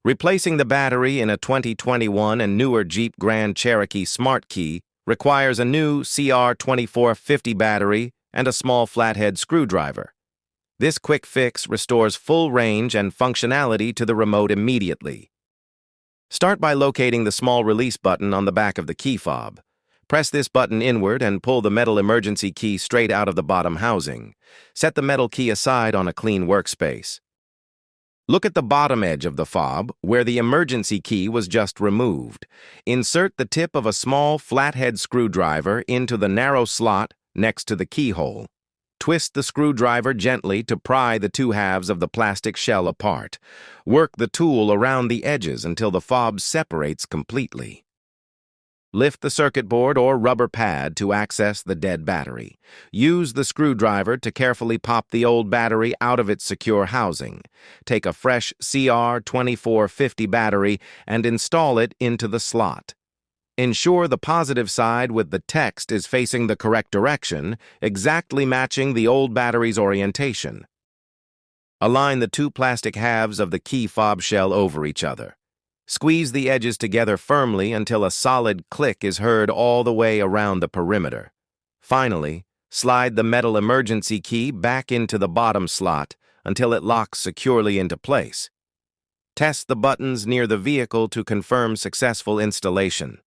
Replacing the battery in a 2021 and newer Jeep Grand Cherokee Smart Key requires a new CR2450 battery and a small flathead screwdriver. This quick fix restores full range and functionality to the remote immediately. Start by locating the small release button on the back of the key fob. Press this button inward and pull the metal emergency key straight out of the bottom housing. Set the metal key aside on a clean workspace. Look at the bottom edge of the fob, where the emergency key was just removed. Insert the tip of a small flathead screwdriver into the narrow slot next to the keyhole. Twist the screwdriver gently to pry the two halves of the plastic shell apart. Work the tool around the edges until the fob separates completely. Lift the circuit board or rubber pad to access the dead battery. Use the screwdriver to carefully pop the old battery out of its secure housing. Take a fresh CR2450 battery and install it into the slot. Ensure the positive side with the text is facing the correct direction, exactly matching the old battery's orientation. Align the two plastic halves of the key fob shell over each other. Squeeze the edges together firmly until a solid click is heard all the way around the perimeter. Finally, slide the metal emergency key back into the bottom slot until it locks securely into place. Test the buttons near the vehicle to confirm successful installation.